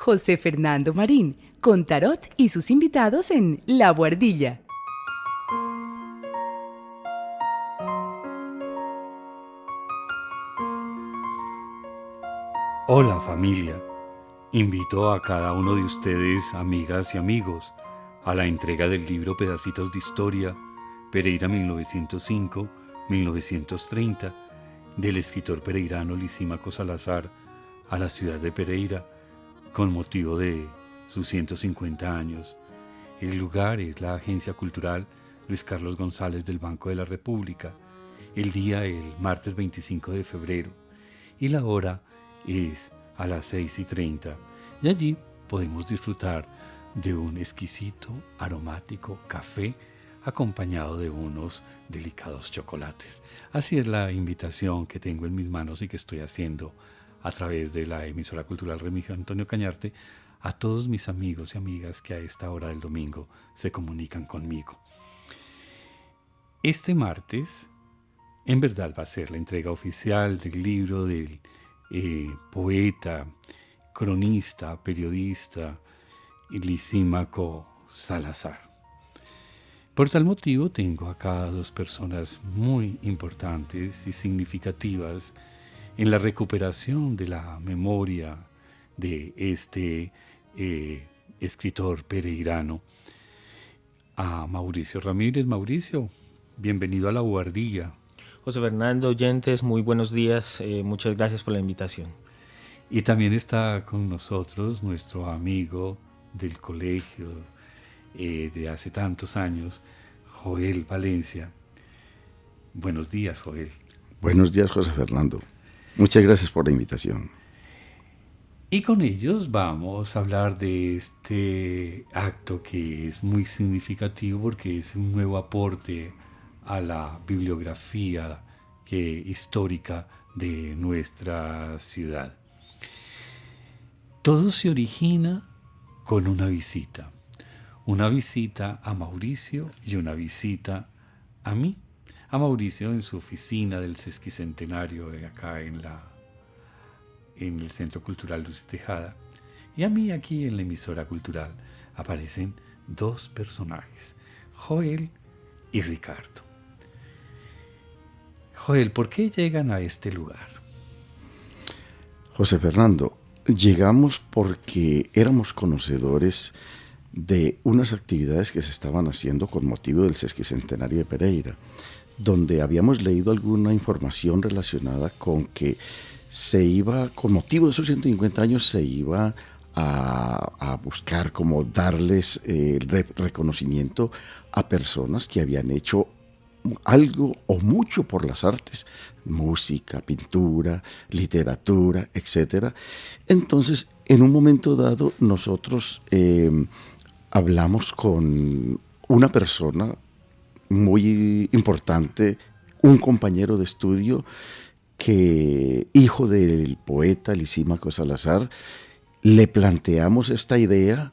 José Fernando Marín, con Tarot y sus invitados en La Buhardilla. Hola familia, invito a cada uno de ustedes, amigas y amigos, a la entrega del libro Pedacitos de Historia, Pereira 1905-1930, del escritor pereirano Lisímaco Salazar, a la ciudad de Pereira, con motivo de sus 150 años. El lugar es la Agencia Cultural Luis Carlos González del Banco de la República, el día el martes 25 de febrero, y la hora es a las 6:30, y allí podemos disfrutar de un exquisito, aromático café acompañado de unos delicados chocolates. Así es la invitación que tengo en mis manos y que estoy haciendo a través de la emisora cultural Remigio Antonio Cañarte a todos mis amigos y amigas que a esta hora del domingo se comunican conmigo. Este martes, en verdad, va a ser la entrega oficial del libro del poeta, cronista, periodista Lisímaco Salazar. Por tal motivo tengo acá a dos personas muy importantes y significativas en la recuperación de la memoria de este escritor pereirano, a Mauricio Ramírez. Mauricio, bienvenido a La Buhardilla. José Fernando, oyentes, muy buenos días, muchas gracias por la invitación. Y también está con nosotros nuestro amigo del colegio de hace tantos años, Joel Valencia. Buenos días, Joel. Buenos días, José Fernando. Muchas gracias por la invitación. Y con ellos vamos a hablar de este acto que es muy significativo porque es un nuevo aporte a la bibliografía histórica de nuestra ciudad. Todo se origina con una visita a Mauricio y una visita a mí. A Mauricio en su oficina del sesquicentenario acá en el Centro Cultural Luz y Tejada, y a mí aquí en la emisora cultural. Aparecen dos personajes, Joel y Ricardo. Joel, ¿por qué llegan a este lugar? José Fernando, llegamos porque éramos conocedores de unas actividades que se estaban haciendo con motivo del sesquicentenario de Pereira, donde habíamos leído alguna información relacionada con que se iba, con motivo de esos 150 años, se iba a buscar como darles reconocimiento a personas que habían hecho algo o mucho por las artes, música, pintura, literatura, etc. Entonces, en un momento dado, nosotros hablamos con una persona muy importante, un compañero de estudio, que, hijo del poeta Lisímaco Salazar, le planteamos esta idea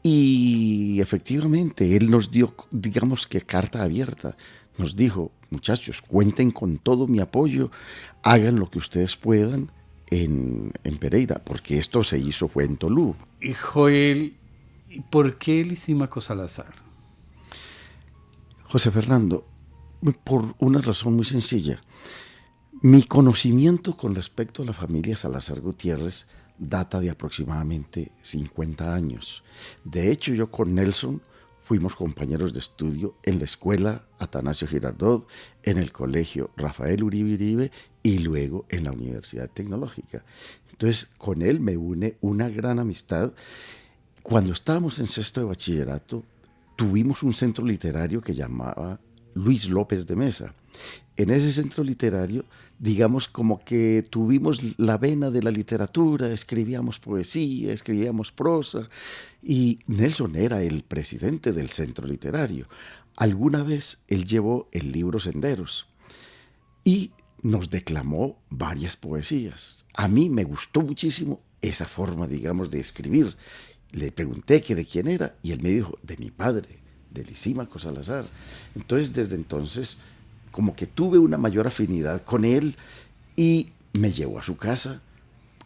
y efectivamente él nos dio, digamos que carta abierta. Nos dijo, muchachos, cuenten con todo mi apoyo, hagan lo que ustedes puedan en Pereira, porque esto se hizo fue en Tolú. Y Joel, ¿por qué Lisímaco Salazar? José Fernando, por una razón muy sencilla. Mi conocimiento con respecto a la familia Salazar Gutiérrez data de aproximadamente 50 años. De hecho, yo con Nelson fuimos compañeros de estudio en la escuela Atanasio Girardot, en el colegio Rafael Uribe Uribe y luego en la Universidad Tecnológica. Entonces, con él me une una gran amistad. Cuando estábamos en sexto de bachillerato, tuvimos un centro literario que llamaba Luis López de Mesa. En ese centro literario, digamos como que tuvimos la vena de la literatura, escribíamos poesía, escribíamos prosa, y Nelson era el presidente del centro literario. Alguna vez él llevó el libro Senderos y nos declamó varias poesías. A mí me gustó muchísimo esa forma, digamos, de escribir. Le pregunté que de quién era y él me dijo, de mi padre, de Lisímaco Salazar. Entonces, desde entonces, como que tuve una mayor afinidad con él y me llevó a su casa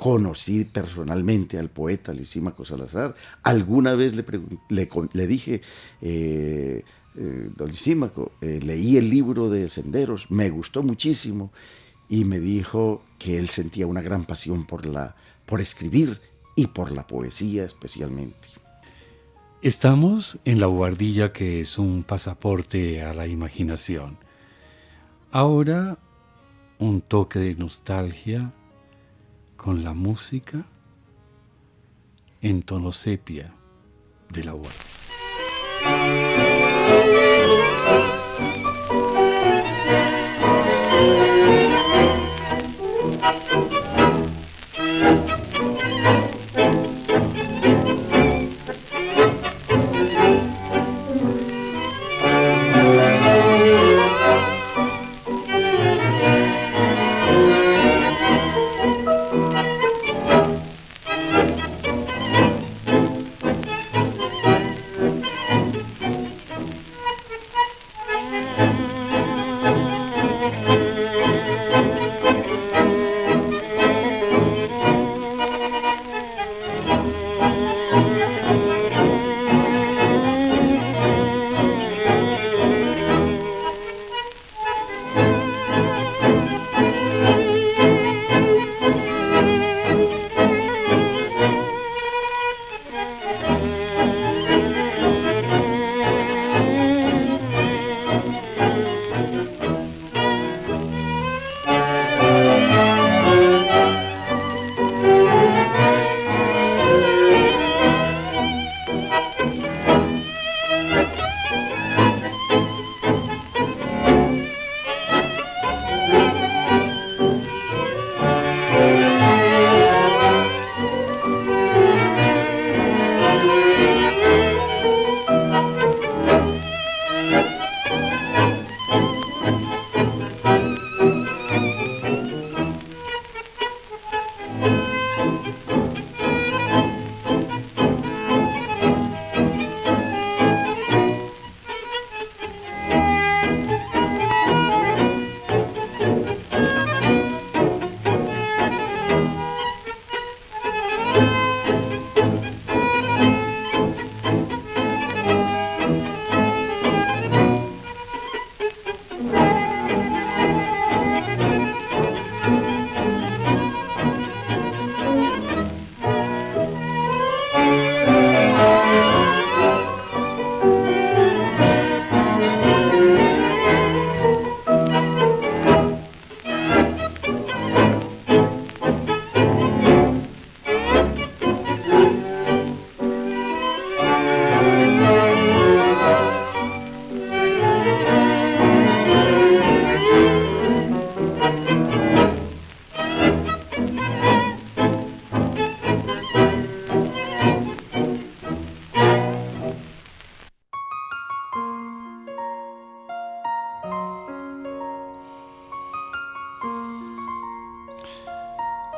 conocí personalmente al poeta Lisímaco Salazar. Alguna vez le dije, don Lisímaco, leí el libro de Senderos, me gustó muchísimo, y me dijo que él sentía una gran pasión por escribir y por la poesía especialmente. Estamos en la buhardilla, que es un pasaporte a la imaginación. Ahora, un toque de nostalgia con la música en tono sepia de la buhardilla.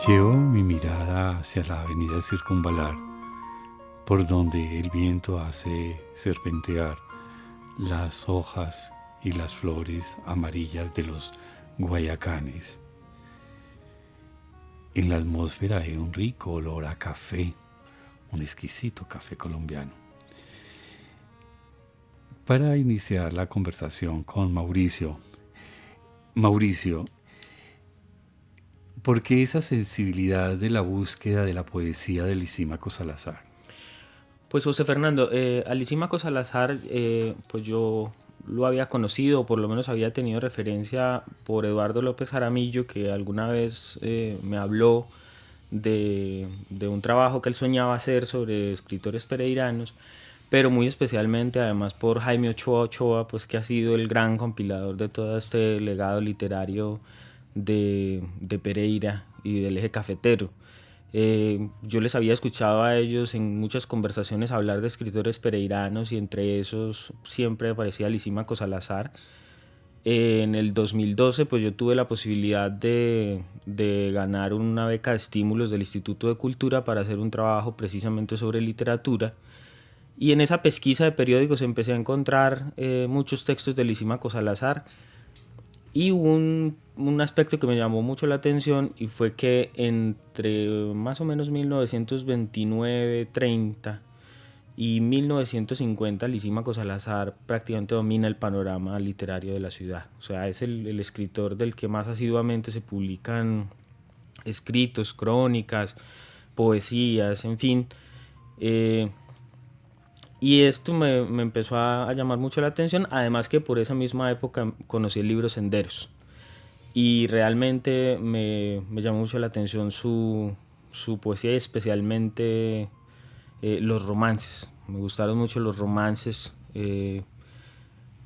Llevo mi mirada hacia la avenida Circunvalar, por donde el viento hace serpentear las hojas y las flores amarillas de los guayacanes. En la atmósfera hay un rico olor a café, un exquisito café colombiano. Para iniciar la conversación con Mauricio, ¿por qué esa sensibilidad de la búsqueda de la poesía de Lisímaco Salazar? Pues José Fernando, a Lisímaco Salazar, pues yo lo había conocido, o por lo menos había tenido referencia por Eduardo López Jaramillo, que alguna vez me habló de un trabajo que él soñaba hacer sobre escritores pereiranos, pero muy especialmente además por Jaime Ochoa, pues que ha sido el gran compilador de todo este legado literario de Pereira y del eje cafetero. Yo les había escuchado a ellos en muchas conversaciones hablar de escritores pereiranos, y entre esos siempre aparecía Lisímaco Salazar. En el 2012 pues yo tuve la posibilidad de ganar una beca de estímulos del Instituto de Cultura para hacer un trabajo precisamente sobre literatura, y en esa pesquisa de periódicos empecé a encontrar muchos textos de Lisímaco Salazar. Y hubo un aspecto que me llamó mucho la atención y fue que entre más o menos 1929-30 y 1950 Lisímaco Salazar prácticamente domina el panorama literario de la ciudad. O sea, es el escritor del que más asiduamente se publican escritos, crónicas, poesías, en fin. Y esto me empezó a llamar mucho la atención, además que por esa misma época conocí el libro Senderos. Y realmente me llamó mucho la atención su poesía y especialmente los romances. Me gustaron mucho los romances. Y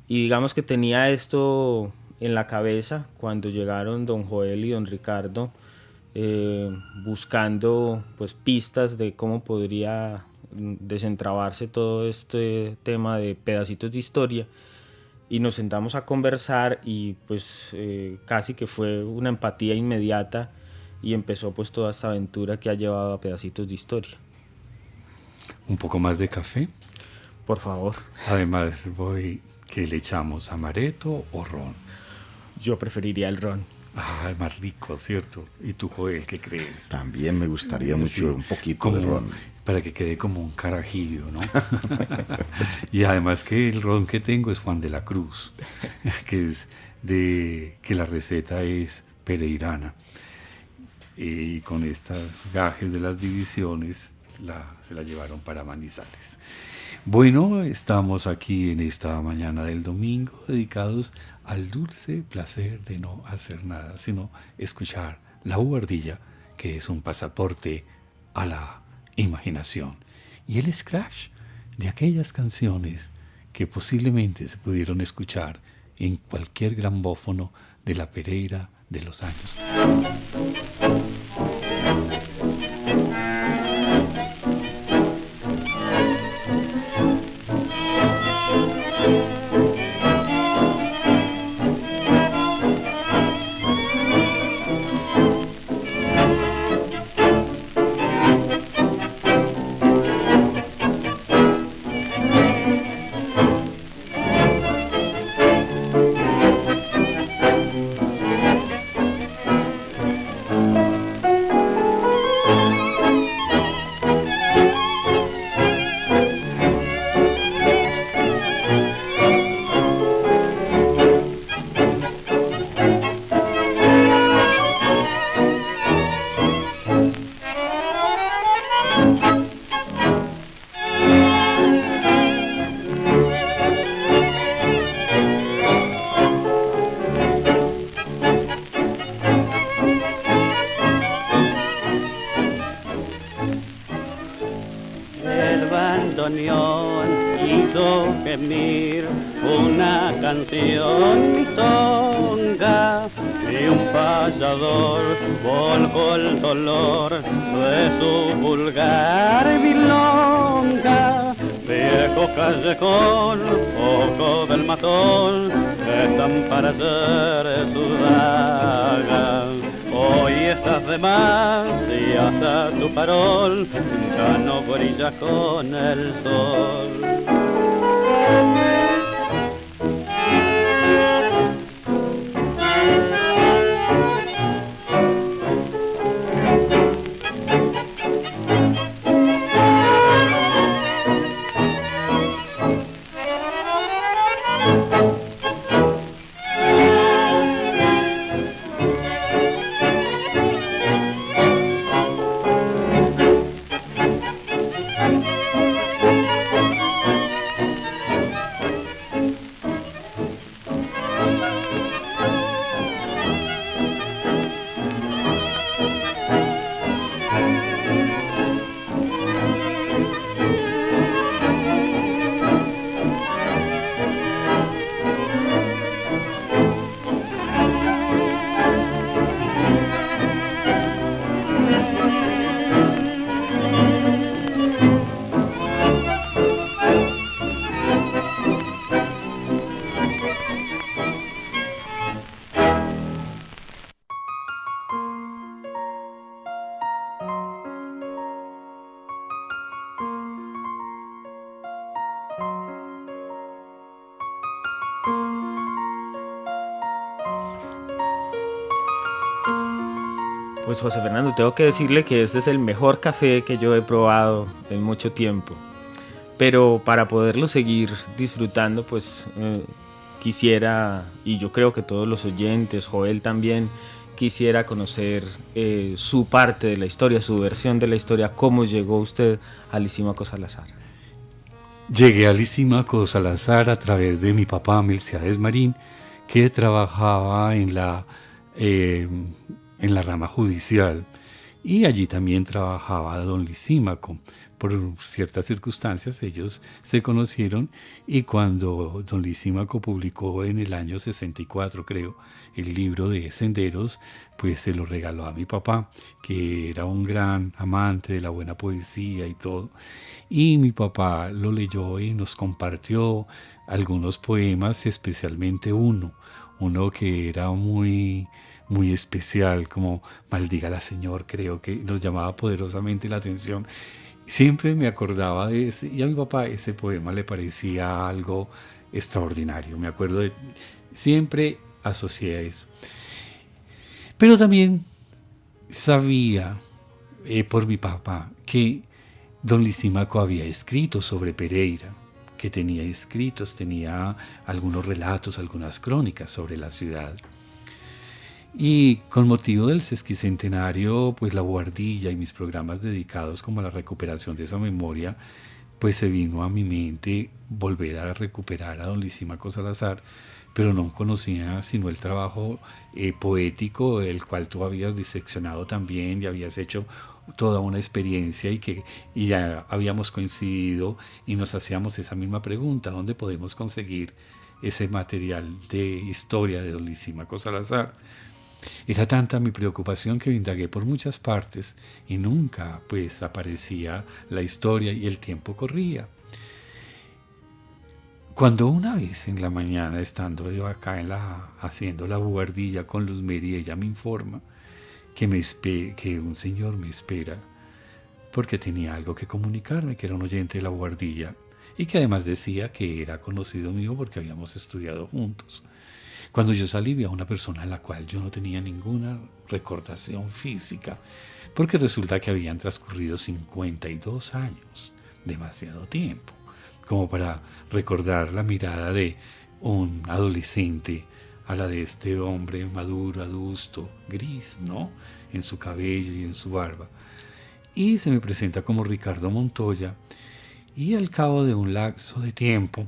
digamos que tenía esto en la cabeza cuando llegaron don Joel y don Ricardo buscando pues pistas de cómo podría desentrabarse todo este tema de pedacitos de historia, y nos sentamos a conversar y pues casi que fue una empatía inmediata y empezó pues toda esta aventura que ha llevado a Pedacitos de Historia. ¿Un poco más de café? Por favor. Además, ¿qué le echamos? ¿Amaretto o ron? Yo preferiría el ron. Ah, es más rico, ¿cierto? ¿Y tú, Joel, qué crees? También me gustaría mucho Sí, un poquito como, de ron. para que quede como un carajillo, ¿no? Y además que el ron que tengo es Juan de la Cruz, que la receta es pereirana. Y con estas gajes de las divisiones se la llevaron para Manizales. Bueno, estamos aquí en esta mañana del domingo dedicados al dulce placer de no hacer nada, sino escuchar la buhardilla, que es un pasaporte a la imaginación, y el scratch de aquellas canciones que posiblemente se pudieron escuchar en cualquier grambófono de la Pereira de los años 30. hizo gemir una canción milonga y un payador volcó el dolor de su vulgar milonga. Viejo callejón, ojo del matón, están para hacer su daga. Hoy estás de más y hasta tu farol ya no brilla con el sol. Pues José Fernando, tengo que decirle que este es el mejor café que yo he probado en mucho tiempo. Pero para poderlo seguir disfrutando, pues quisiera, y yo creo que todos los oyentes, Joel también, quisiera conocer su parte de la historia, su versión de la historia, cómo llegó usted a Lisímaco Salazar. Llegué a Lisímaco Salazar a través de mi papá, Melciades Marín, que trabajaba en la rama judicial, y allí también trabajaba don Lisímaco. Por ciertas circunstancias ellos se conocieron, y cuando don Lisímaco publicó en el año 64, creo, el libro de Senderos, pues se lo regaló a mi papá, que era un gran amante de la buena poesía y todo, y mi papá lo leyó y nos compartió algunos poemas, especialmente uno que era muy especial, como Maldígala Señor, creo que nos llamaba poderosamente la atención. Siempre me acordaba de ese, y a mi papá ese poema le parecía algo extraordinario. Me acuerdo siempre asocié a eso. Pero también sabía por mi papá que don Lisímaco había escrito sobre Pereira, que tenía escritos, tenía algunos relatos, algunas crónicas sobre la ciudad. Y con motivo del sesquicentenario, pues la Buhardilla y mis programas dedicados como a la recuperación de esa memoria, pues se vino a mi mente volver a recuperar a don Lisímaco Salazar, pero no conocía sino el trabajo poético, el cual tú habías diseccionado también y habías hecho toda una experiencia, y ya habíamos coincidido y nos hacíamos esa misma pregunta: ¿dónde podemos conseguir ese material de historia de don Lisímaco Salazar? Era tanta mi preocupación que indagué por muchas partes y nunca pues aparecía la historia, y el tiempo corría. Cuando una vez en la mañana, estando yo acá haciendo la buhardilla con Luz Mary, ella me informa que un señor me espera porque tenía algo que comunicarme, que era un oyente de la buhardilla, y que además decía que era conocido mío porque habíamos estudiado juntos. Cuando yo salí, vi a una persona a la cual yo no tenía ninguna recordación física, porque resulta que habían transcurrido 52 años, demasiado tiempo, como para recordar la mirada de un adolescente a la de este hombre maduro, adusto, gris, ¿no?, en su cabello y en su barba. Y se me presenta como Ricardo Montoya, y al cabo de un lapso de tiempo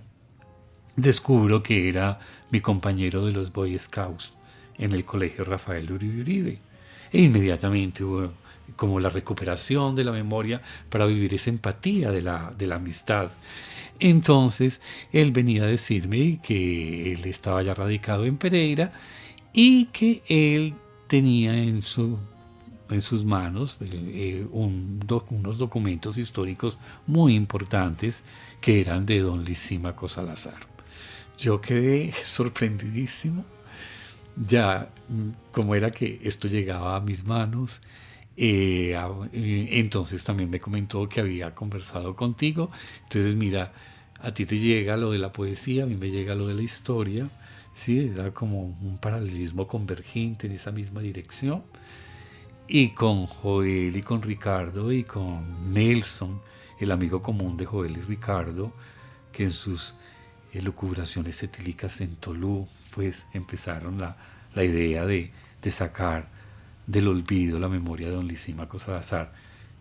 descubro que era mi compañero de los Boy Scouts en el colegio Rafael Uribe Uribe. E inmediatamente hubo como la recuperación de la memoria para vivir esa empatía de la amistad. Entonces él venía a decirme que él estaba ya radicado en Pereira y que él tenía en sus manos unos documentos históricos muy importantes que eran de don Lisímaco Salazar. Yo quedé sorprendidísimo, ya como era que esto llegaba a mis manos. Entonces también me comentó que había conversado contigo. Entonces mira, a ti te llega lo de la poesía, a mí me llega lo de la historia, ¿sí? Era como un paralelismo convergente en esa misma dirección. Y con Joel y con Ricardo y con Nelson, el amigo común de Joel y Ricardo, que en sus elucubraciones etílicas en Tolú, pues empezaron la idea de sacar del olvido la memoria de don Lisímaco Salazar,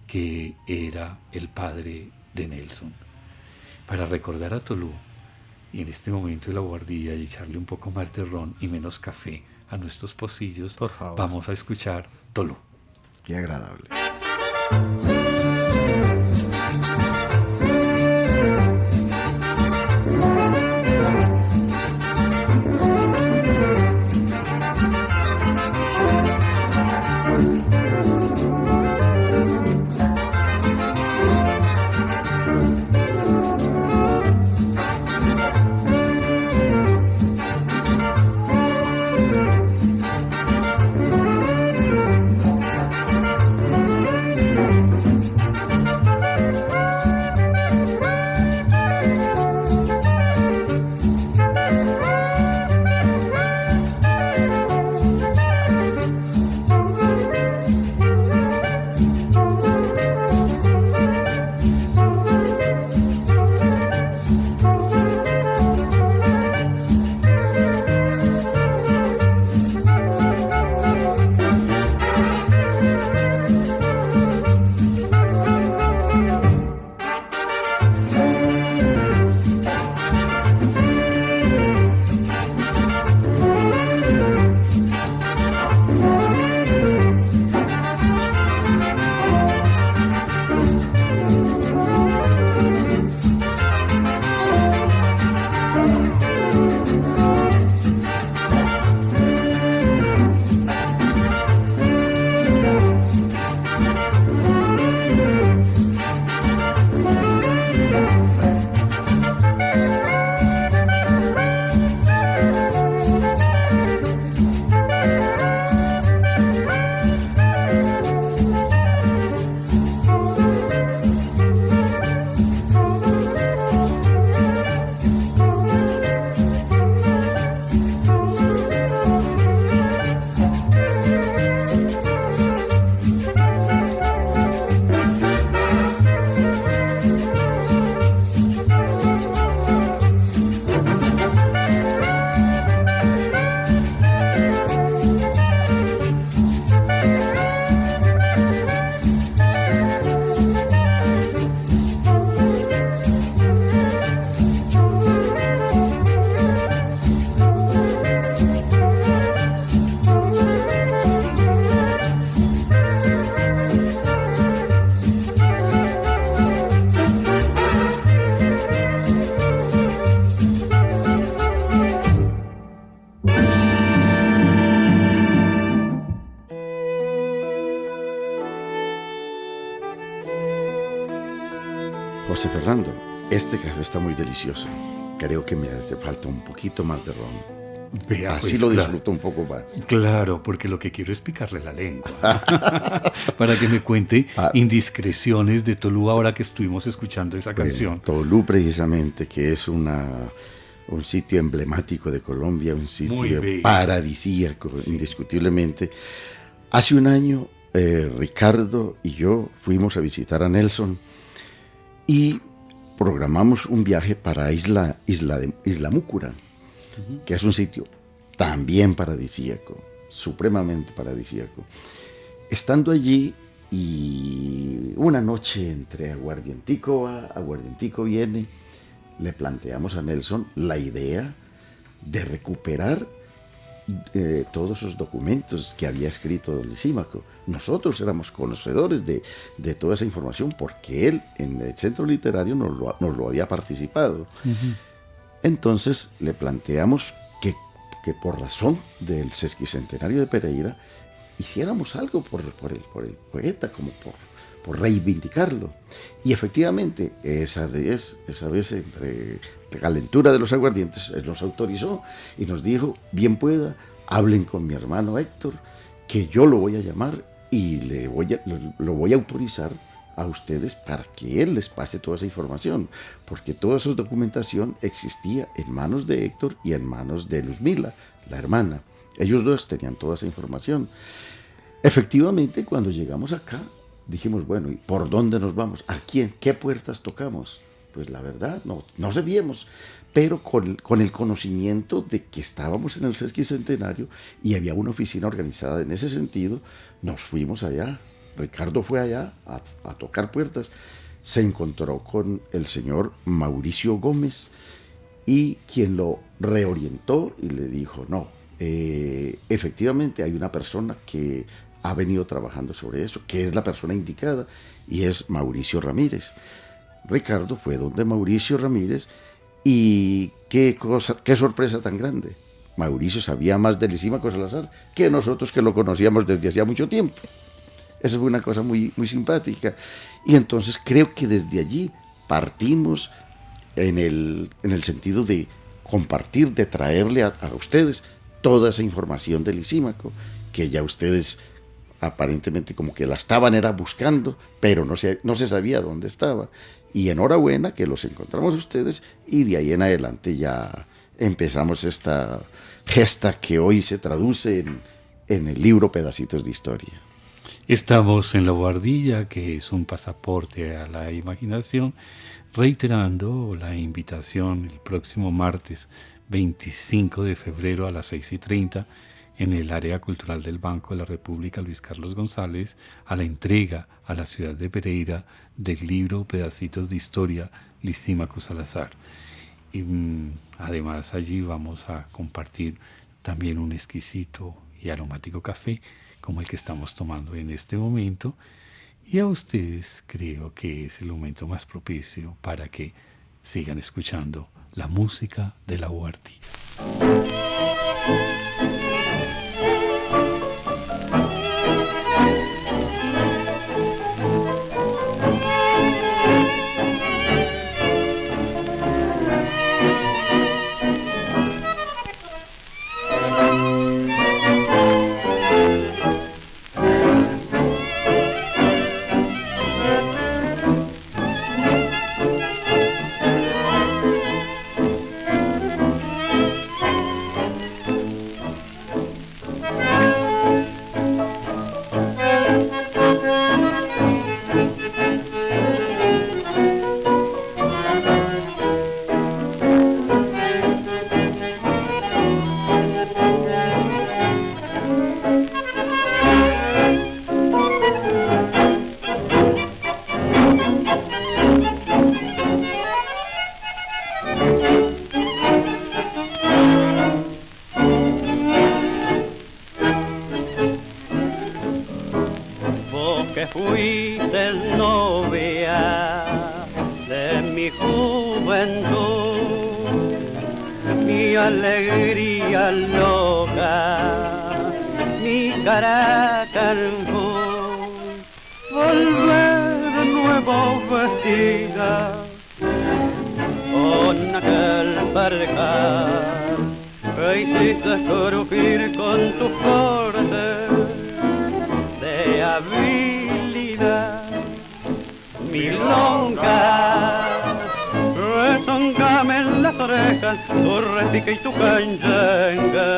que era el padre de Nelson. Para recordar a Tolú, y en este momento de la buhardilla, y echarle un poco más de ron y menos café a nuestros pocillos, por favor, vamos a escuchar Tolú. Qué agradable. José Fernando, este café está muy delicioso. Creo que me hace falta un poquito más de ron. Vea, Así pues, lo claro. disfruto un poco más. Claro, porque lo que quiero es picarle la lengua. Para que me cuente Ah. indiscreciones de Tolú ahora que estuvimos escuchando esa canción. Tolú, precisamente, que es un sitio emblemático de Colombia, un Muy sitio bello. paradisíaco, indiscutiblemente. Hace un año, Ricardo y yo fuimos a visitar a Nelson y programamos un viaje para Isla Múcura, que es un sitio también paradisíaco, supremamente paradisíaco. Estando allí y una noche entre aguardientico va, aguardientico viene, le planteamos a Nelson la idea de recuperar todos esos documentos que había escrito don Lisímaco. Nosotros éramos conocedores de toda esa información porque él en el centro literario nos lo había participado. Entonces le planteamos que por razón del sesquicentenario de Pereira hiciéramos algo por el poeta, como por reivindicarlo. Y efectivamente, esa vez, entre la calentura de los aguardientes, él nos autorizó y nos dijo, bien pueda, hablen con mi hermano Héctor, que yo lo voy a llamar y lo voy a autorizar a ustedes para que él les pase toda esa información, porque toda esa documentación existía en manos de Héctor y en manos de Luzmila, la hermana. Ellos dos tenían toda esa información. Efectivamente, cuando llegamos acá, dijimos, bueno, ¿y por dónde nos vamos? ¿A quién? ¿Qué puertas tocamos? Pues la verdad, no sabíamos, pero con el conocimiento de que estábamos en el sesquicentenario y había una oficina organizada en ese sentido, nos fuimos allá. Ricardo fue allá a tocar puertas, se encontró con el señor Mauricio Gómez y quien lo reorientó y le dijo, no, efectivamente hay una persona que ha venido trabajando sobre eso, que es la persona indicada y es Mauricio Ramírez. Ricardo fue donde Mauricio Ramírez y qué sorpresa tan grande. Mauricio sabía más de Lisímaco Salazar que nosotros que lo conocíamos desde hacía mucho tiempo. Eso fue una cosa muy, muy simpática. Y entonces creo que desde allí partimos en el sentido de compartir, de traerle a ustedes toda esa información de Lisímaco, que ya ustedes aparentemente como que la estaban buscando, pero no se sabía dónde estaba. Y enhorabuena que los encontramos ustedes y de ahí en adelante ya empezamos esta gesta que hoy se traduce en el libro Pedacitos de Historia. Estamos en La Bohardilla, que es un pasaporte a la imaginación, reiterando la invitación el próximo martes 25 de febrero a las 6:30 en el área cultural del Banco de la República Luis Carlos González a la entrega a la ciudad de Pereira del libro Pedacitos de Historia Lisímaco Salazar. Y además allí vamos a compartir también un exquisito y aromático café como el que estamos tomando en este momento, y a ustedes creo que es el momento más propicio para que sigan escuchando la música de La Bohardilla. Que fuiste novia de mi juventud, mi alegría loca, mi carácter, volver de nuevo vestida marcar, que hiciste crujir con tus cortes de habilidad. Milonga, rezongame en las orejas tu repique y tu canyengue.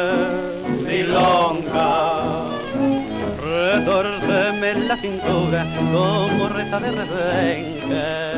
Milonga, retórceme la cintura como reta de rebenque.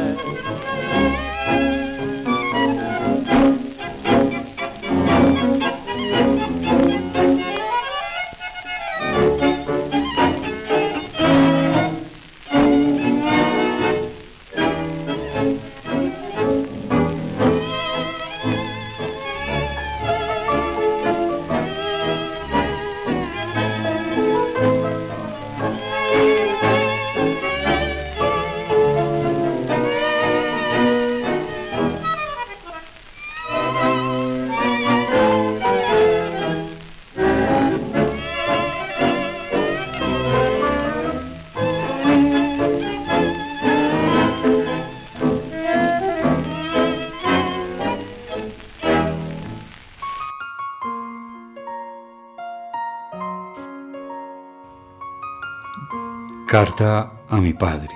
Carta a mi padre.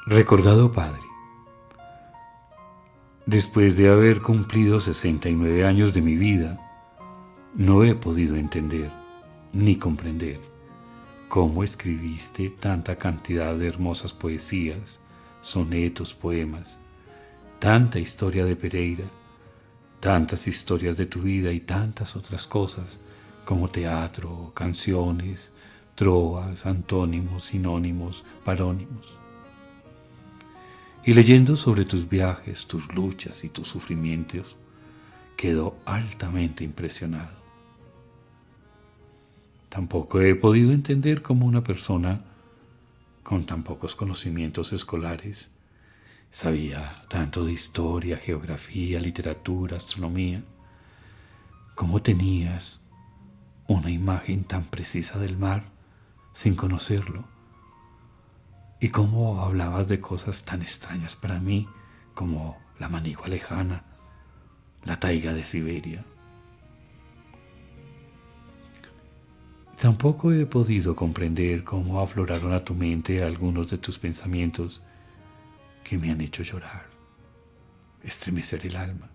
Recordado padre, después de haber cumplido 69 años de mi vida, no he podido entender ni comprender cómo escribiste tanta cantidad de hermosas poesías, sonetos, poemas, tanta historia de Pereira, tantas historias de tu vida y tantas otras cosas como teatro, canciones, trovas, antónimos, sinónimos, parónimos. Y leyendo sobre tus viajes, tus luchas y tus sufrimientos, quedo altamente impresionado. Tampoco he podido entender cómo una persona con tan pocos conocimientos escolares sabía tanto de historia, geografía, literatura, astronomía, cómo tenías una imagen tan precisa del mar sin conocerlo, y cómo hablabas de cosas tan extrañas para mí como la manigua lejana, la taiga de Siberia. Tampoco he podido comprender cómo afloraron a tu mente algunos de tus pensamientos que me han hecho llorar, estremecer el alma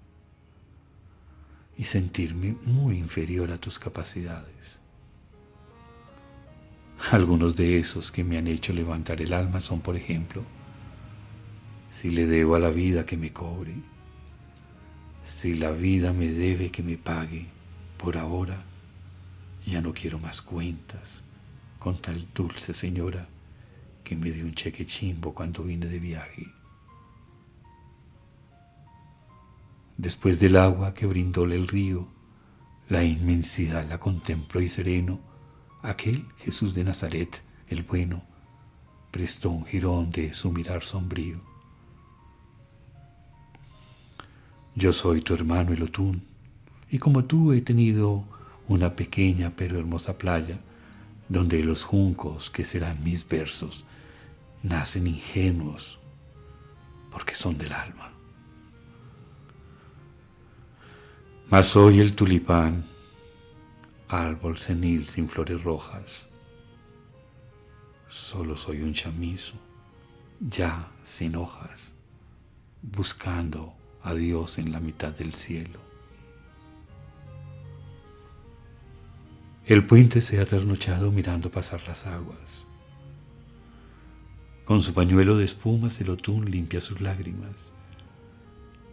y sentirme muy inferior a tus capacidades. Algunos de esos que me han hecho levantar el alma son, por ejemplo, si le debo a la vida que me cobre, si la vida me debe que me pague, por ahora ya no quiero más cuentas con tal dulce señora que me dio un cheque chimbo cuando vine de viaje. Después del agua que brindóle el río, la inmensidad la contemplo y sereno, aquel Jesús de Nazaret, el bueno, prestó un jirón de su mirar sombrío. Yo soy tu hermano el Otún, y como tú he tenido una pequeña pero hermosa playa, donde los juncos, que serán mis versos, nacen ingenuos, porque son del alma. Mas soy el tulipán, árbol senil sin flores rojas. Solo soy un chamizo, ya sin hojas, buscando a Dios en la mitad del cielo. El puente se ha trasnochado mirando pasar las aguas. Con su pañuelo de espumas el Otún limpia sus lágrimas,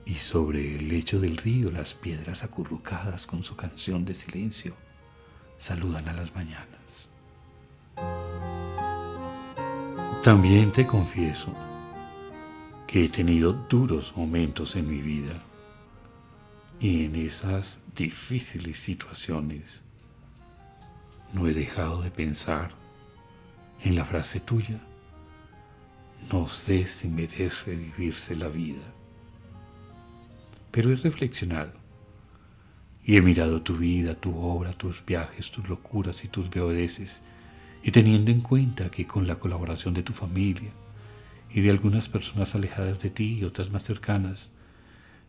y sobre el lecho del río las piedras acurrucadas con su canción de silencio saludan a las mañanas. También te confieso que he tenido duros momentos en mi vida, y en esas difíciles situaciones no he dejado de pensar en la frase tuya: no sé si merece vivirse la vida. Pero he reflexionado y he mirado tu vida, tu obra, tus viajes, tus locuras y tus beodeces, y teniendo en cuenta que con la colaboración de tu familia y de algunas personas alejadas de ti y otras más cercanas,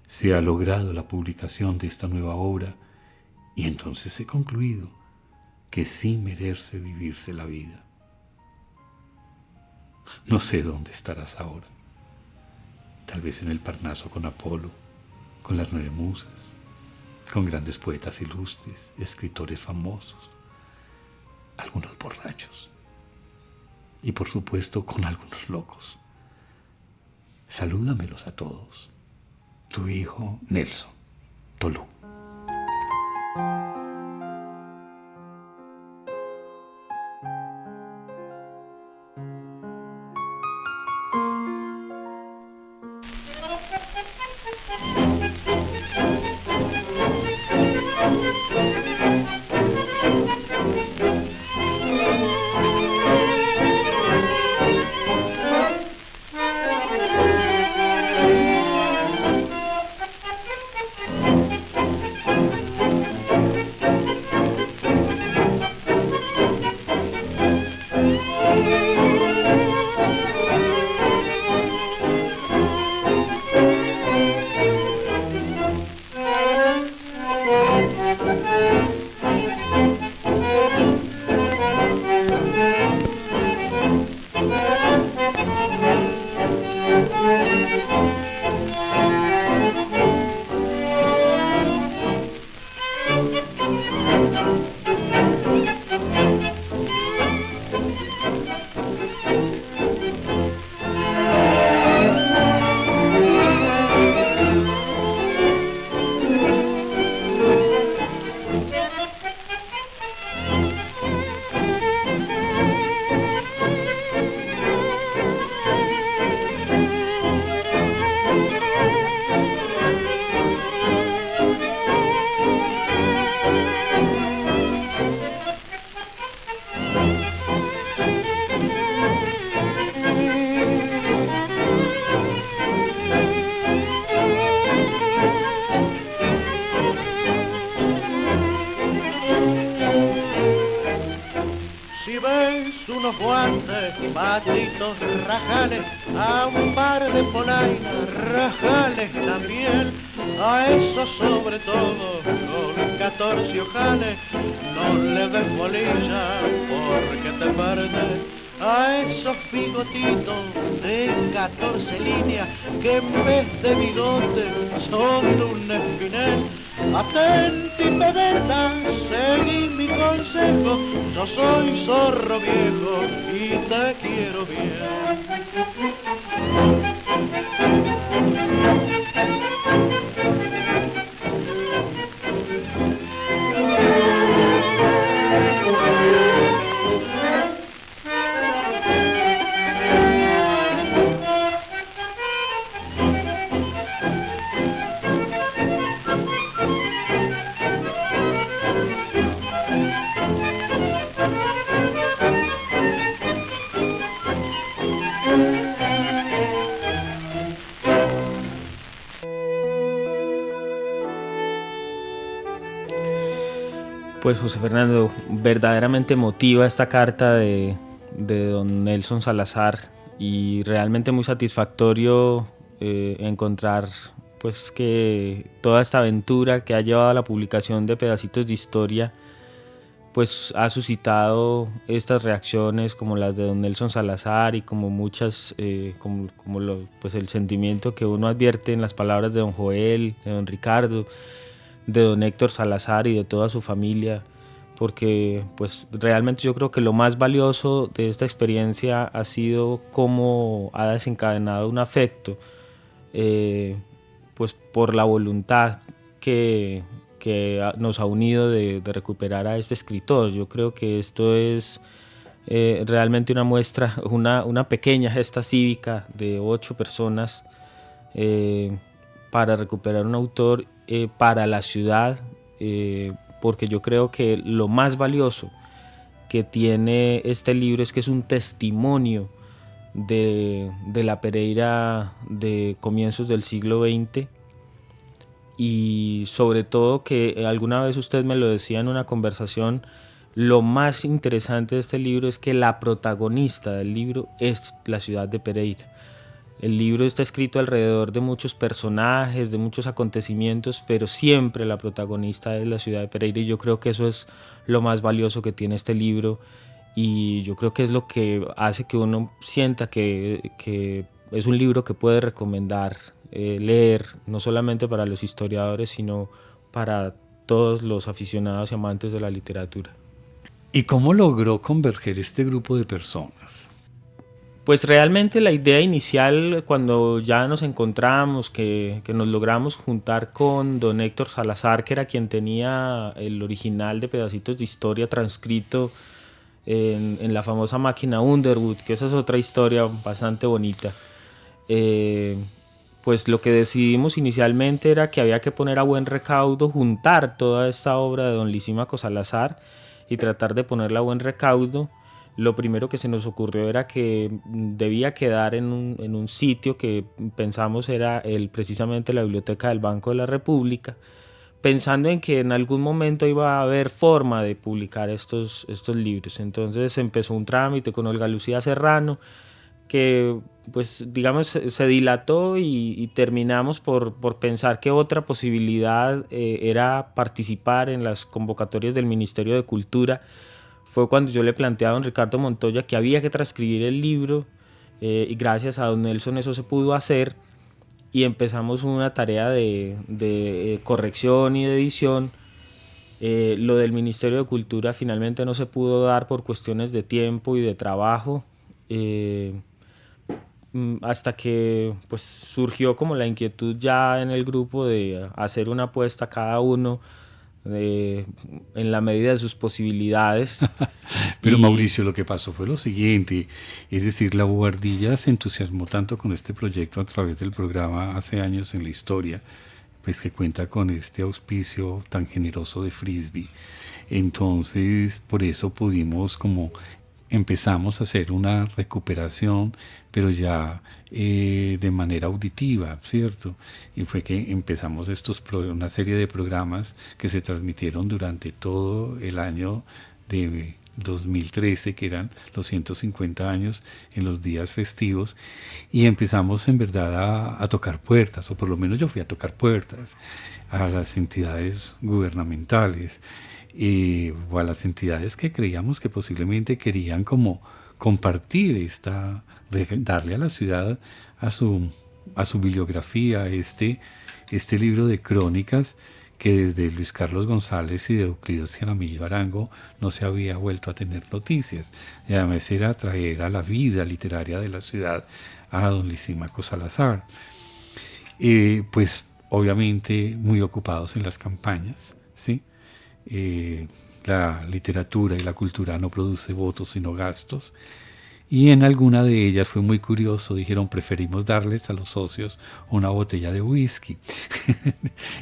se ha logrado la publicación de esta nueva obra y entonces he concluido que sí merece vivirse la vida. No sé dónde estarás ahora. Tal vez en el Parnaso con Apolo, con las 9 musas, con grandes poetas ilustres, escritores famosos, algunos borrachos y por supuesto con algunos locos. Salúdamelos a todos. Tu hijo Nelson, Tolú. Unos guantes, patitos, rajales, a un par de polainas, rajales también, a eso sobre todo, con 14 ojales, no le des bolilla porque te perdes, a esos bigotitos de 14 líneas, que en vez de bigote son un espinel. Atenti pedeta, seguí mi consejo, yo soy zorro viejo y te quiero bien. Pues José Fernando, verdaderamente emotiva esta carta de don Nelson Salazar y realmente muy satisfactorio encontrar pues que toda esta aventura que ha llevado a la publicación de Pedacitos de Historia pues ha suscitado estas reacciones como las de don Nelson Salazar y como muchas, pues el sentimiento que uno advierte en las palabras de don Joel, de don Ricardo, de don Héctor Salazar y de toda su familia, porque pues realmente yo creo que lo más valioso de esta experiencia ha sido cómo ha desencadenado un afecto pues por la voluntad que nos ha unido de recuperar a este escritor. Yo creo que esto es realmente una muestra, una pequeña gesta cívica de 8 personas para recuperar un autor para la ciudad, porque yo creo que lo más valioso que tiene este libro es que es un testimonio de la Pereira de comienzos del siglo XX y sobre todo que alguna vez usted me lo decía en una conversación, lo más interesante de este libro es que la protagonista del libro es la ciudad de Pereira. El libro está escrito alrededor de muchos personajes, de muchos acontecimientos, pero siempre la protagonista es la ciudad de Pereira, y yo creo que eso es lo más valioso que tiene este libro, y yo creo que es lo que hace que uno sienta que es un libro que puede recomendar leer, no solamente para los historiadores, sino para todos los aficionados y amantes de la literatura. ¿Y cómo logró converger este grupo de personas? Pues realmente la idea inicial, cuando ya nos encontramos, que nos logramos juntar con don Héctor Salazar, que era quien tenía el original de Pedacitos de Historia transcrito en la famosa máquina Underwood, que esa es otra historia bastante bonita. Pues lo que decidimos inicialmente era que había que poner a buen recaudo, juntar toda esta obra de don Lisímaco Salazar y tratar de ponerla a buen recaudo. Lo primero que se nos ocurrió era que debía quedar en un sitio que pensamos era precisamente la Biblioteca del Banco de la República, pensando en que en algún momento iba a haber forma de publicar estos libros. Entonces empezó un trámite con Olga Lucía Serrano, que pues digamos se dilató y terminamos por pensar que otra posibilidad era participar en las convocatorias del Ministerio de Cultura. Fue cuando yo le planteé a don Ricardo Montoya que había que transcribir el libro, y gracias a don Nelson eso se pudo hacer, y empezamos una tarea de corrección y de edición. Lo del Ministerio de Cultura finalmente no se pudo dar por cuestiones de tiempo y de trabajo, hasta que pues surgió como la inquietud ya en el grupo de hacer una apuesta cada uno en la medida de sus posibilidades. Pero Mauricio, lo que pasó fue lo siguiente, es decir, la Buhardilla se entusiasmó tanto con este proyecto a través del programa Hace Años en la Historia, pues que cuenta con este auspicio tan generoso de Frisbee. Entonces, por eso empezamos a hacer una recuperación, pero ya de manera auditiva, ¿cierto? Y fue que empezamos una serie de programas que se transmitieron durante todo el año de 2013, que eran los 150 años en los días festivos, y empezamos en verdad a tocar puertas, o por lo menos yo fui a tocar puertas a las entidades gubernamentales, o a las entidades que creíamos que posiblemente querían como compartir darle a la ciudad a su bibliografía este libro de crónicas que desde Luis Carlos González y de Euclides Jaramillo Arango no se había vuelto a tener noticias. Y además era traer a la vida literaria de la ciudad a don Lisímaco Salazar. Pues obviamente muy ocupados en las campañas, ¿sí? La literatura y la cultura no produce votos sino gastos, y en alguna de ellas fue muy curioso, dijeron preferimos darles a los socios una botella de whisky.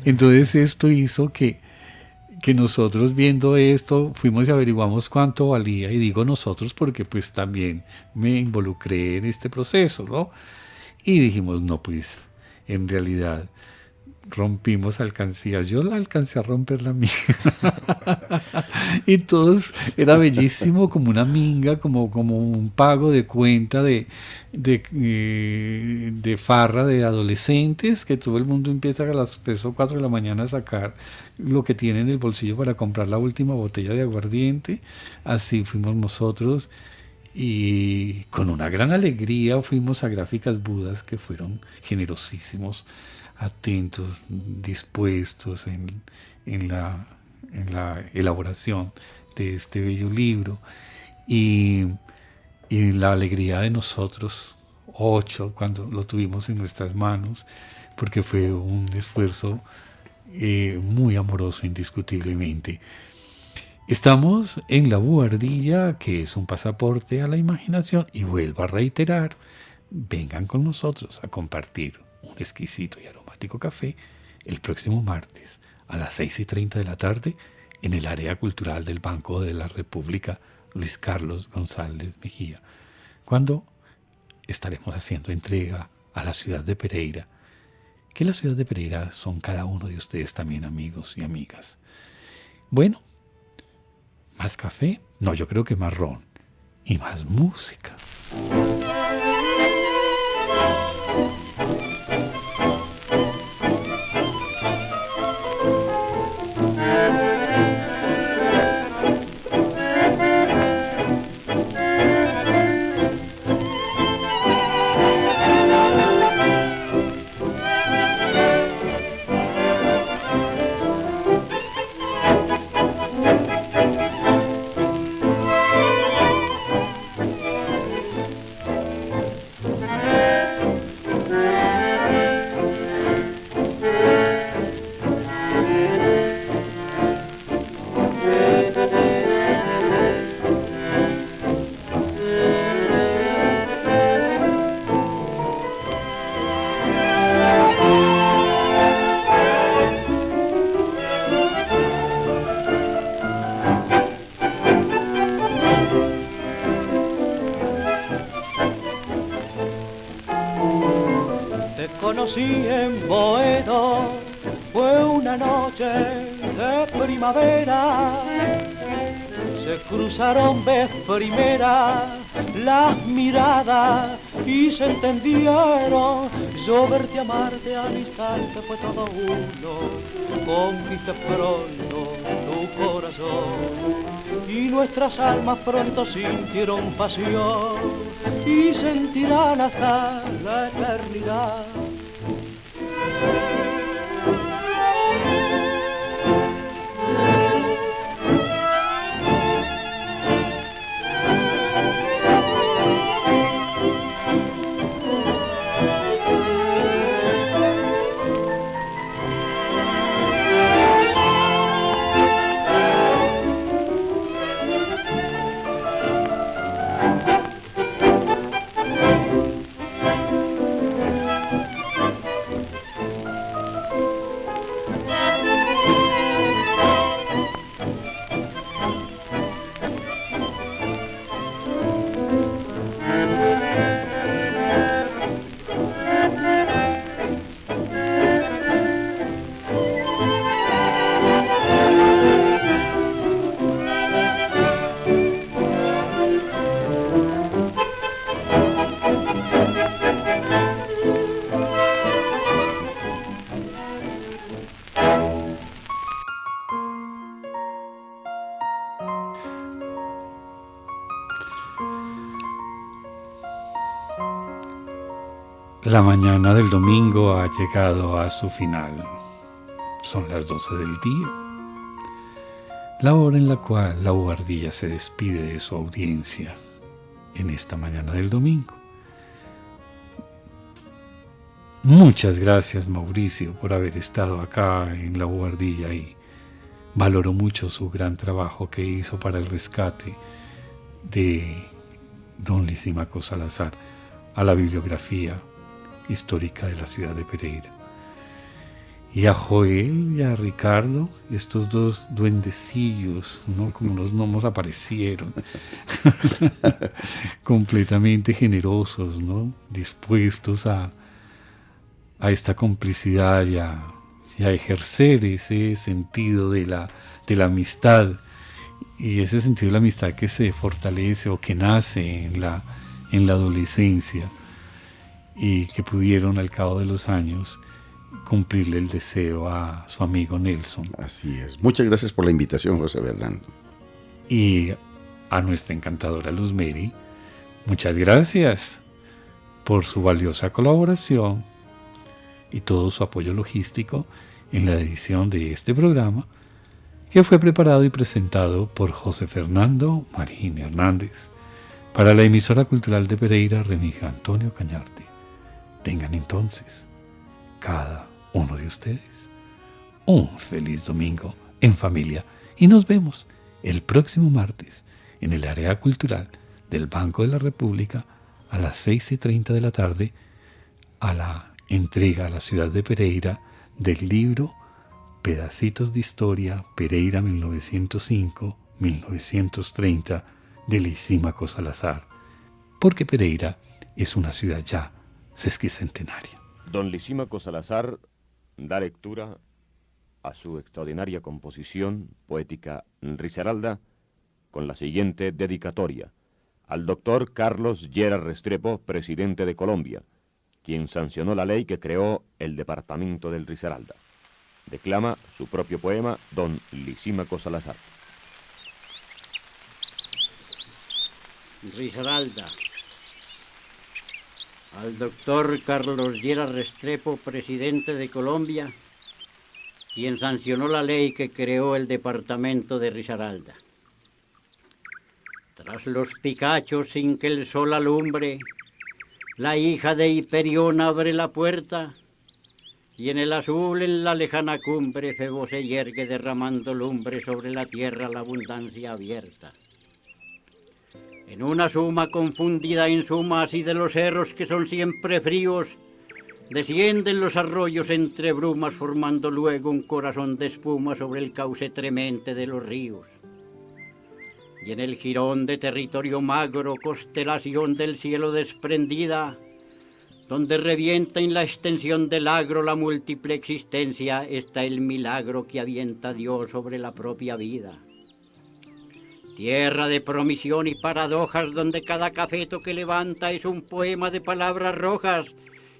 Entonces esto hizo que nosotros, viendo esto, fuimos y averiguamos cuánto valía, y digo nosotros porque pues también me involucré en este proceso, ¿no? Y dijimos no, pues en realidad rompimos alcancías. Yo la alcancé a romper la mía. Y todos, era bellísimo, como una minga, como un pago de cuenta de farra de adolescentes, que todo el mundo empieza a las 3 o 4 de la mañana a sacar lo que tiene en el bolsillo para comprar la última botella de aguardiente. Así fuimos nosotros, y con una gran alegría fuimos a Gráficas Budas, que fueron generosísimos, atentos, dispuestos en la elaboración de este bello libro, y la alegría de nosotros 8 cuando lo tuvimos en nuestras manos, porque fue un esfuerzo muy amoroso indiscutiblemente. Estamos en La Buhardilla, que es un pasaporte a la imaginación, y vuelvo a reiterar, vengan con nosotros a compartir un exquisito y aromático café el próximo martes a las 6:30 de la tarde en el área cultural del Banco de la República Luis Carlos González Mejía, cuando estaremos haciendo entrega a la ciudad de Pereira, que la ciudad de Pereira son cada uno de ustedes también, amigos y amigas. Bueno, ¿más café? No, yo creo que más ron y más música. Te conocí en Boedo, fue una noche de primavera. Se cruzaron vez primera las miradas y se entendieron. Yo verte, amarte al instante fue todo uno. Conquisté pronto tu corazón y nuestras almas pronto sintieron pasión y sentirán hasta la eternidad. La mañana del domingo ha llegado a su final. Son las 12 del día, la hora en la cual la buhardilla se despide de su audiencia en esta mañana del domingo. Muchas gracias, Mauricio, por haber estado acá en la buhardilla y valoro mucho su gran trabajo que hizo para el rescate de don Lisímaco Salazar a la bibliografía histórica de la ciudad de Pereira. Y a Joel y a Ricardo, estos dos duendecillos, ¿no? Como unos gnomos aparecieron, completamente generosos, ¿no? Dispuestos a esta complicidad y a ejercer ese sentido de la amistad, y ese sentido de la amistad que se fortalece o que nace en la adolescencia, y que pudieron al cabo de los años cumplirle el deseo a su amigo Nelson. Así es. Muchas gracias por la invitación, José Fernando. Y a nuestra encantadora Luz Mary, muchas gracias por su valiosa colaboración y todo su apoyo logístico en la edición de este programa, que fue preparado y presentado por José Fernando Marín Hernández para la emisora cultural de Pereira, Remigio Antonio Cañarte. Tengan entonces, cada uno de ustedes, un feliz domingo en familia y nos vemos el próximo martes en el área cultural del Banco de la República a las 6:30 de la tarde a la entrega a la ciudad de Pereira del libro Pedacitos de Historia Pereira 1905-1930 de Lisímaco Salazar, porque Pereira es una ciudad ya sesquicentenaria. Don Lisímaco Salazar da lectura a su extraordinaria composición poética Risaralda con la siguiente dedicatoria: al doctor Carlos Llera Restrepo, presidente de Colombia, quien sancionó la ley que creó el departamento del Risaralda. Declama su propio poema don Lisímaco Salazar. Risaralda. Al doctor Carlos Llera Restrepo, presidente de Colombia, quien sancionó la ley que creó el departamento de Risaralda. Tras los picachos sin que el sol alumbre, la hija de Hiperión abre la puerta, y en el azul, en la lejana cumbre, Febo se yergue derramando lumbre sobre la tierra, la abundancia abierta. En una suma confundida en sumas y de los cerros que son siempre fríos, descienden los arroyos entre brumas, formando luego un corazón de espuma sobre el cauce tremente de los ríos. Y en el jirón de territorio magro, constelación del cielo desprendida, Donde revienta en la extensión del agro la múltiple existencia, está el milagro que avienta Dios sobre la propia vida. Tierra de promisión y paradojas, donde cada cafeto que levanta es un poema de palabras rojas,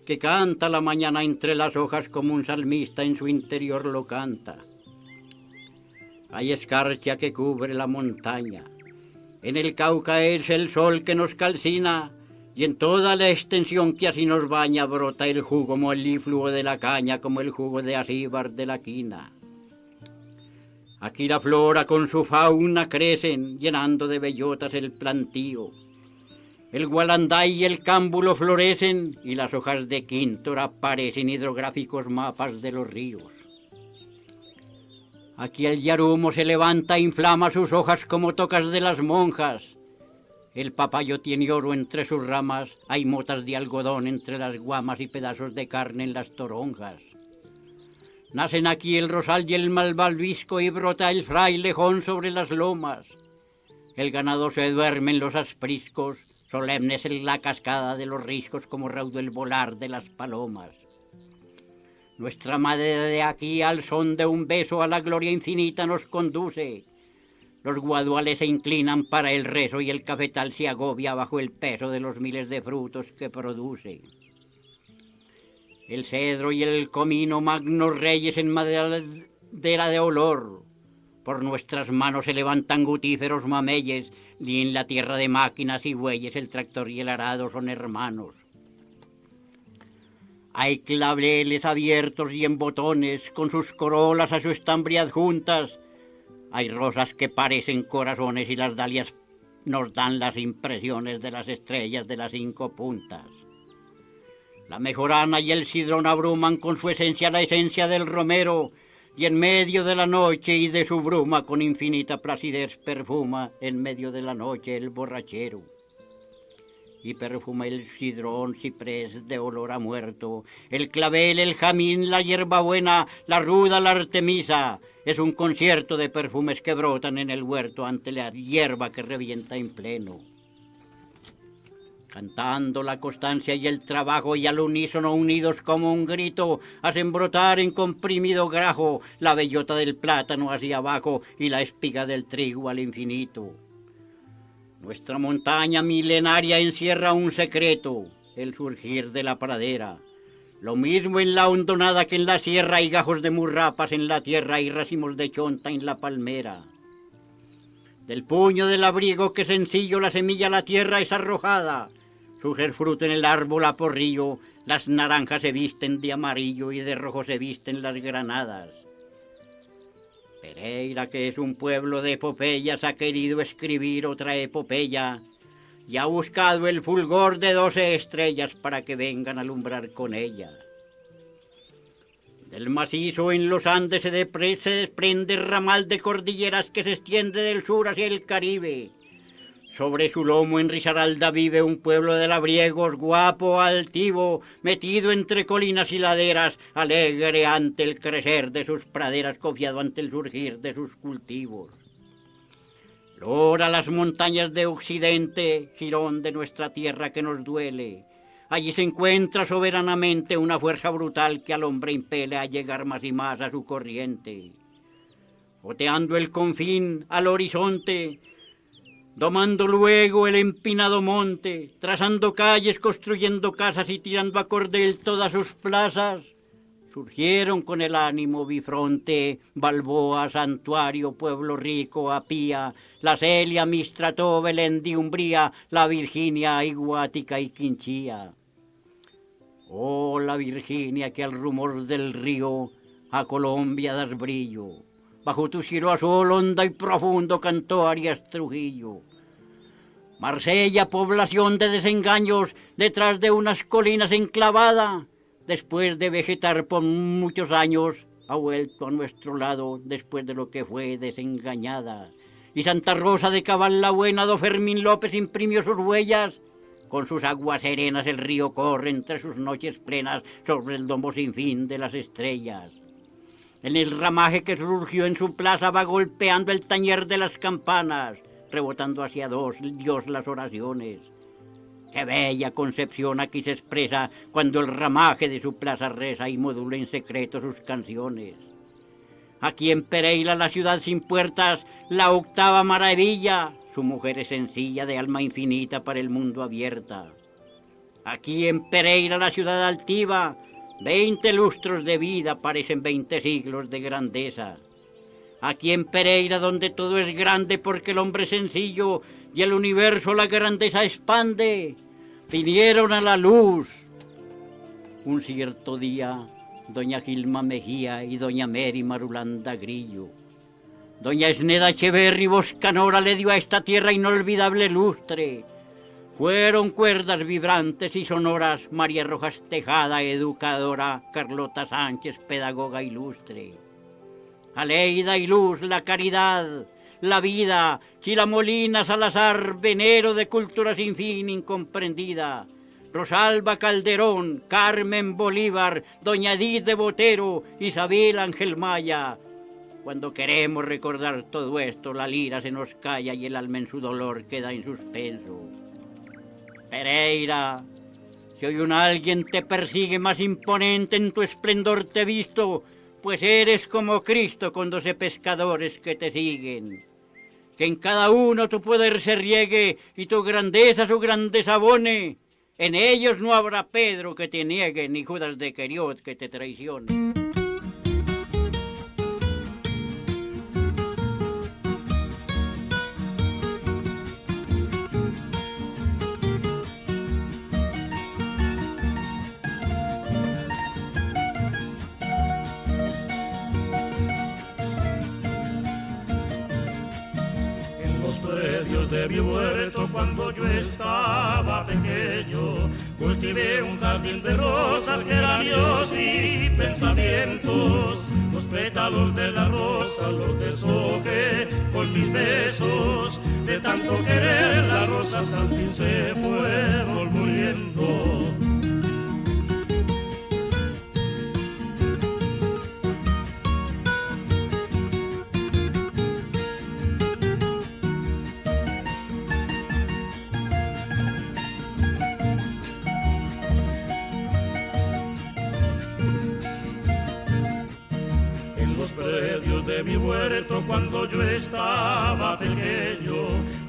que canta la mañana entre las hojas como un salmista en su interior lo canta. Hay escarcha que cubre la montaña, en el Cauca es el sol que nos calcina, y en toda la extensión que así nos baña brota el jugo molifluo de la caña como el jugo de acíbar de la quina. Aquí la flora con su fauna crecen, llenando de bellotas el plantío. El gualanday y el cámbulo florecen, y las hojas de quíntora parecen hidrográficos mapas de los ríos. Aquí el yarumo se levanta e inflama sus hojas como tocas de las monjas. El papayo tiene oro entre sus ramas, hay motas de algodón entre las guamas y pedazos de carne en las toronjas. Nacen aquí el rosal y el malvavisco y brota el frailejón sobre las lomas. El ganado se duerme en los aspriscos, solemnes en la cascada de los riscos como raudo el volar de las palomas. Nuestra madre de aquí al son de un beso a la gloria infinita nos conduce. Los guaduales se inclinan para el rezo y el cafetal se agobia bajo el peso de los miles de frutos que produce. El cedro y el comino, magnos reyes en madera de olor. Por nuestras manos se levantan gutíferos mameyes, y en la tierra de máquinas y bueyes el tractor y el arado son hermanos. Hay claveles abiertos y en botones, con sus corolas a su estambre adjuntas. Hay rosas que parecen corazones y las dalias nos dan las impresiones de las estrellas de las 5 puntas. La mejorana y el sidrón abruman con su esencia la esencia del romero, y en medio de la noche y de su bruma con infinita placidez perfuma en medio de la noche el borrachero. Y perfuma el sidrón ciprés de olor a muerto, el clavel, el jamín, la hierbabuena, la ruda, la artemisa. Es un concierto de perfumes que brotan en el huerto ante la hierba que revienta en pleno. Cantando la constancia y el trabajo y al unísono unidos como un grito, hacen brotar en comprimido grajo la bellota del plátano hacia abajo y la espiga del trigo al infinito. Nuestra montaña milenaria encierra un secreto, el surgir de la pradera. Lo mismo en la hondonada que en la sierra, hay gajos de murrapas en la tierra y racimos de chonta en la palmera. Del puño del abrigo que sencillo la semilla a la tierra es arrojada. Surge el fruto en el árbol a porrillo, las naranjas se visten de amarillo y de rojo se visten las granadas. Pereira, que es un pueblo de epopeyas, ha querido escribir otra epopeya y ha buscado el fulgor de 12 estrellas para que vengan a alumbrar con ella. Del macizo en los Andes se desprende el ramal de cordilleras que se extiende del sur hacia el Caribe. Sobre su lomo en Risaralda vive un pueblo de labriegos, guapo, altivo, metido entre colinas y laderas, alegre ante el crecer de sus praderas, confiado ante el surgir de sus cultivos. Lora las montañas de Occidente, jirón de nuestra tierra que nos duele. Allí se encuentra soberanamente una fuerza brutal que al hombre impele a llegar más y más a su corriente. Oteando el confín al horizonte, domando luego el empinado monte, trazando calles, construyendo casas y tirando a cordel todas sus plazas, surgieron con el ánimo bifronte, Balboa, Santuario, Pueblo Rico, Apía, La Celia, Mistrató, Belén de Umbría, La Virginia, Iguática y Quinchía. Oh, la Virginia que al rumor del río a Colombia das brillo. Bajo tu cielo azul honda y profundo cantó Arias Trujillo. Marsella, población de desengaños, detrás de unas colinas enclavada, después de vegetar por muchos años, ha vuelto a nuestro lado después de lo que fue desengañada. Y Santa Rosa de Cabal la Buena, do Fermín López imprimió sus huellas. Con sus aguas serenas el río corre entre sus noches plenas sobre el domo sin fin de las estrellas. En el ramaje que surgió en su plaza va golpeando el tañer de las campanas, rebotando hacia Dios las oraciones. Qué bella concepción aquí se expresa cuando el ramaje de su plaza reza y modula en secreto sus canciones. Aquí en Pereira, la ciudad sin puertas, la octava maravilla, su mujer es sencilla, de alma infinita para el mundo abierta. Aquí en Pereira, la ciudad altiva, 20 lustros de vida parecen 20 siglos de grandeza. Aquí en Pereira, donde todo es grande porque el hombre es sencillo y el universo la grandeza expande, vinieron a la luz. Un cierto día, doña Gilma Mejía y doña Mary Marulanda Grillo. Doña Esneda Echeverri Boscanora le dio a esta tierra inolvidable lustre. Fueron cuerdas vibrantes y sonoras María Rojas Tejada, educadora, Carlota Sánchez, pedagoga ilustre. Aleida y Luz, la caridad, la vida, Chila Molina Salazar, venero de cultura sin fin incomprendida. Rosalba Calderón, Carmen Bolívar, doña Edith de Botero, Isabel Ángel Maya. Cuando queremos recordar todo esto, la lira se nos calla y el alma en su dolor queda en suspenso. Pereira, si hoy un alguien te persigue más imponente en tu esplendor te he visto, pues eres como Cristo con 12 pescadores que te siguen. Que en cada uno tu poder se riegue y tu grandeza su grandeza abone. En ellos no habrá Pedro que te niegue, ni Judas de Queriot que te traicione. De mi huerto cuando yo estaba pequeño, cultivé un jardín de rosas, geranios y pensamientos. Los pétalos de la rosa los deshojé con mis besos. De tanto querer las rosas al fin se fueron muriendo. De mi huerto cuando yo estaba pequeño,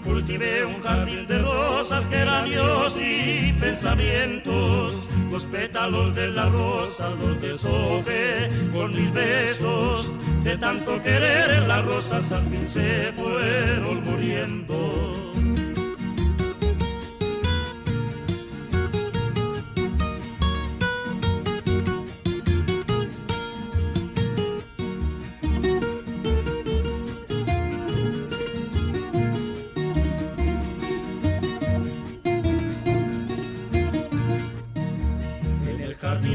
cultivé un jardín de rosas, geranios y pensamientos. Los pétalos de la rosa los deshojé con mis besos. De tanto querer las rosas al fin se fueron muriendo.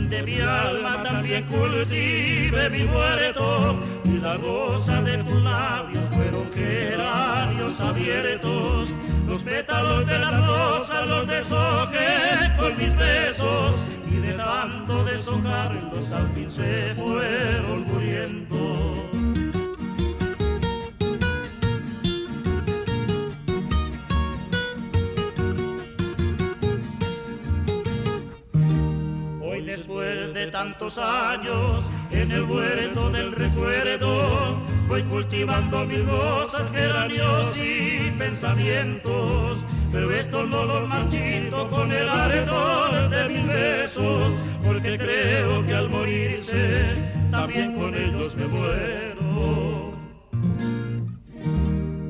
De mi alma también cultive mi huerto, y la rosa de tus labios fueron geranios abiertos. Los pétalos de la rosa los deshojé con mis besos, y de tanto deshojarlos al fin se fueron muriendo. Después de tantos años, en el huerto del recuerdo, voy cultivando mis rosas, geranios y pensamientos. Pero esto no los marchito con el ardor de mis besos, porque creo que al